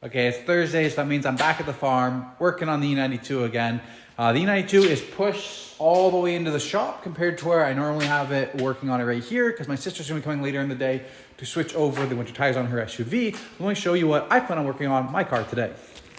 Okay, it's Thursday, so that means I'm back at the farm working on the E92 again. The E92 is pushed all the way into the shop compared to where I normally have it working on it right here, because my sister's gonna be coming later in the day to switch over the winter tires on her SUV. Let me show you what I plan on working on my car today.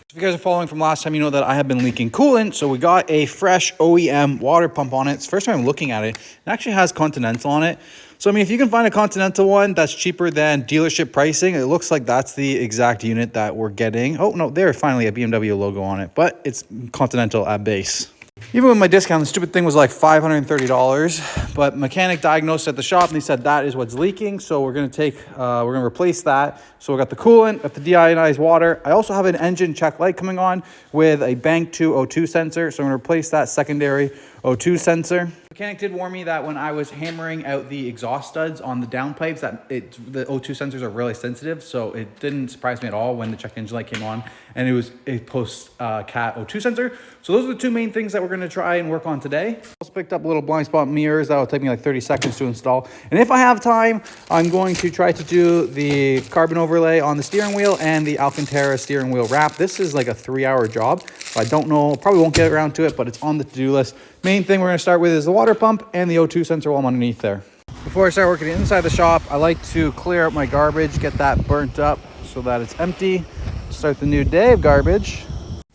If you guys are following from last time, you know that I have been leaking coolant. So we got a fresh OEM water pump on it. It's the first time I'm looking at it. It actually has Continental on it. So, I mean, if you can find a Continental one that's cheaper than dealership pricing, it looks like that's the exact unit that we're getting. Oh, no, there's finally a BMW logo on it, but it's Continental at base. Even with my discount, the stupid thing was like $530, but mechanic diagnosed at the shop and they said that is what's leaking. So we're going to replace that. So we got the coolant, got the deionized water. I also have an engine check light coming on with a bank 2 O2 sensor. So I'm going to replace that secondary O2 sensor. Mechanic did warn me that when I was hammering out the exhaust studs on the downpipes that the O2 sensors are really sensitive. So it didn't surprise me at all when the check engine light came on and it was a post-cat O2 sensor. So those are the two main things that we're going to try and work on today. Also picked up little blind spot mirrors that will take me like 30 seconds to install. And if I have time, I'm going to try to do the carbon overlay on the steering wheel and the Alcantara steering wheel wrap. This is like a 3-hour job. So I don't know, probably won't get around to it, but it's on the to-do list. Main thing we're going to start with is the water pump and the O2 sensor while I'm underneath there. Before I start working inside the shop, I like to clear out my garbage, get that burnt up so that it's empty. Start the new day of garbage.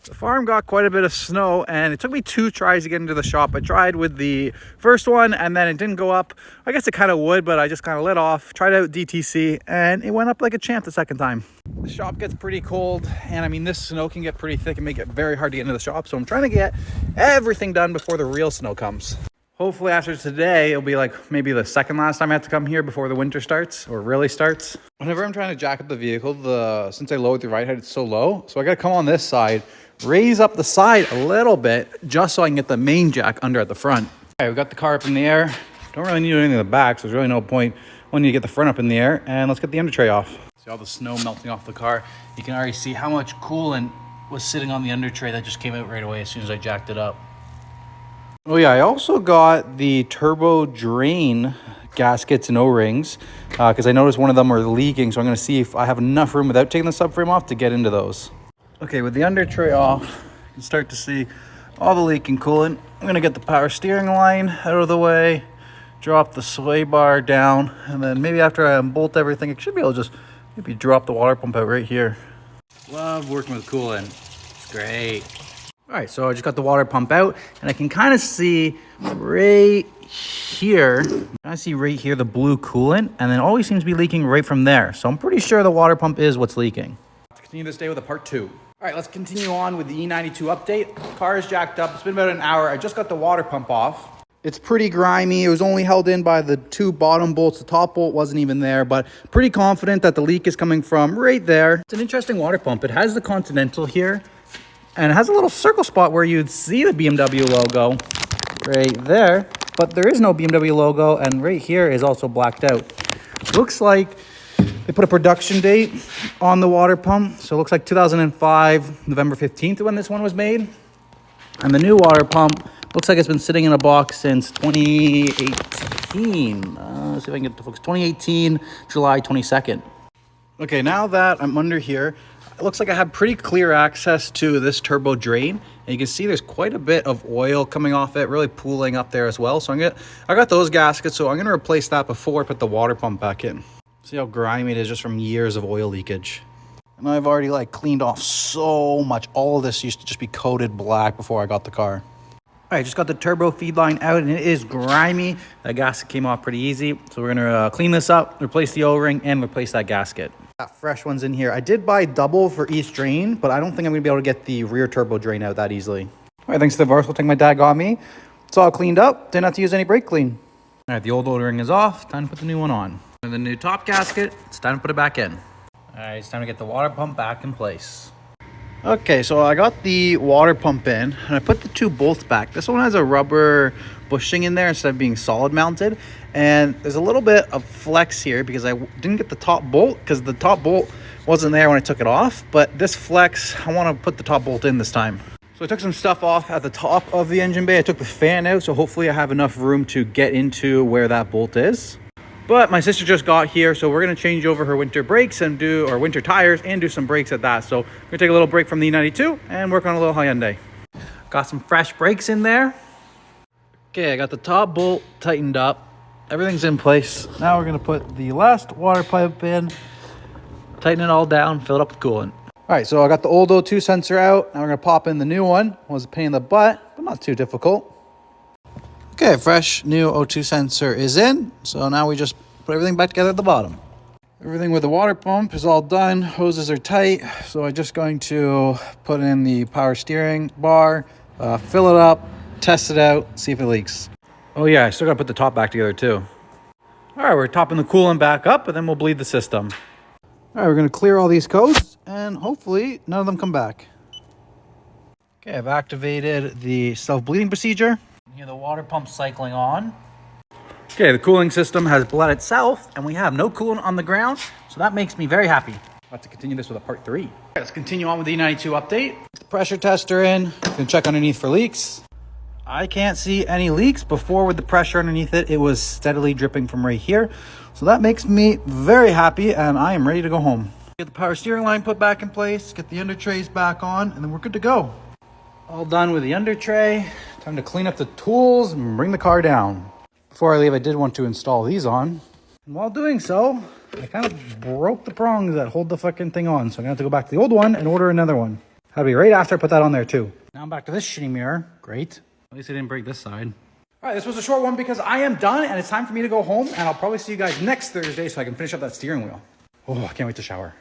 The farm got quite a bit of snow and it took me 2 tries to get into the shop. I tried with the first one and then it didn't go up. I guess it kind of would, but I just kind of let off. Tried out DTC and it went up like a champ the second time. The shop gets pretty cold and I mean this snow can get pretty thick and make it very hard to get into the shop. So I'm trying to get everything done before the real snow comes. Hopefully after today, it'll be like maybe the second last time I have to come here before the winter starts or really starts. Whenever I'm trying to jack up the vehicle, since I lowered the ride height, it's so low. So I got to come on this side, raise up the side a little bit just so I can get the main jack under at the front. All right, we got the car up in the air. Don't really need anything in the back, so there's really no point. We need to get the front up in the air and let's get the under tray off. See all the snow melting off the car. You can already see how much coolant was sitting on the under tray that just came out right away as soon as I jacked it up. Oh yeah, I also got the turbo drain gaskets and O-rings because I noticed one of them were leaking. So I'm going to see if I have enough room without taking the subframe off to get into those. Okay, with the under tray off, you can start to see all the leaking coolant. I'm going to get the power steering line out of the way, drop the sway bar down, and then maybe after I unbolt everything, I should be able to just maybe drop the water pump out right here. Love working with coolant. It's great. All right, so I just got the water pump out and I can kind of see right here, the blue coolant, and then always seems to be leaking right from there. So I'm pretty sure the water pump is what's leaking. Let's continue this day with a part 2. All right, let's continue on with the E92 update. Car is jacked up. It's been about an hour. I just got the water pump off. It's pretty grimy. It was only held in by the 2 bottom bolts. The top bolt wasn't even there, but pretty confident that the leak is coming from right there. It's an interesting water pump. It has the Continental here. And it has a little circle spot where you'd see the BMW logo right there, but there is no BMW logo, and right here is also blacked out. Looks like they put a production date on the water pump, so it looks like 2005, November 15th when this one was made. And the new water pump looks like it's been sitting in a box since 2018. Let's see if I can get it to focus. 2018, July 22nd. Okay, now that I'm under here, it looks like I have pretty clear access to this turbo drain. And you can see there's quite a bit of oil coming off it, really pooling up there as well. So I got those gaskets, so I'm gonna replace that before I put the water pump back in. See how grimy it is just from years of oil leakage. And I've already like cleaned off so much. All of this used to just be coated black before I got the car. All right, just got the turbo feed line out and it is grimy. That gasket came off pretty easy. So we're gonna clean this up, replace the O-ring and replace that gasket. Got fresh ones in here. I did buy double for each drain, but I don't think I'm gonna be able to get the rear turbo drain out that easily. All right, thanks to the versatile thing my dad got me. It's all cleaned up. Didn't have to use any brake clean. All right, the old O-ring is off. Time to put the new one on. And the new top gasket, it's time to put it back in. All right, it's time to get the water pump back in place. Okay, so I got the water pump in and I put the 2 bolts back. This one has a rubber bushing in there instead of being solid mounted. And there's a little bit of flex here because I didn't get the top bolt because the top bolt wasn't there when I took it off. But this flex, I want to put the top bolt in this time. So I took some stuff off at the top of the engine bay. I took the fan out, so hopefully I have enough room to get into where that bolt is. But my sister just got here, so we're gonna change over her winter brakes and winter tires and do some brakes at that. So we're gonna take a little break from the E92 and work on a little Hyundai. Got some fresh brakes in there. Okay, I got the top bolt tightened up. Everything's in place. Now we're gonna put the last water pipe in, tighten it all down, fill it up with coolant. All right, so I got the old O2 sensor out. Now we're gonna pop in the new one. Was a pain in the butt, but not too difficult. Okay, fresh new O2 sensor is in. So now we just put everything back together at the bottom. Everything with the water pump is all done. Hoses are tight. So I'm just going to put in the power steering bar, fill it up, test it out, see if it leaks. Oh yeah, I still gotta put the top back together too. All right, we're topping the coolant back up and then we'll bleed the system. All right, we're gonna clear all these codes and hopefully none of them come back. Okay, I've activated the self-bleeding procedure. You hear the water pump cycling on. Okay, the cooling system has bled itself and we have no coolant on the ground, so that makes me very happy. About to continue this with a part 3. All right, let's continue on with the E92 update. The pressure tester in, gonna check underneath for leaks. I can't see any leaks. Before, with the pressure underneath it, it was steadily dripping from right here. So that makes me very happy and I am ready to go home. Get the power steering line put back in place, get the under trays back on, and then we're good to go. All done with the under tray. Time to clean up the tools and bring the car down. Before I leave, I did want to install these on. And while doing so, I kind of broke the prongs that hold the fucking thing on. So I'm gonna have to go back to the old one and order another one. That'll be right after I put that on there too. Now I'm back to this shitty mirror. Great. At least I didn't break this side. All right, this was a short one because I am done and it's time for me to go home, and I'll probably see you guys next Thursday so I can finish up that steering wheel. Oh, I can't wait to shower.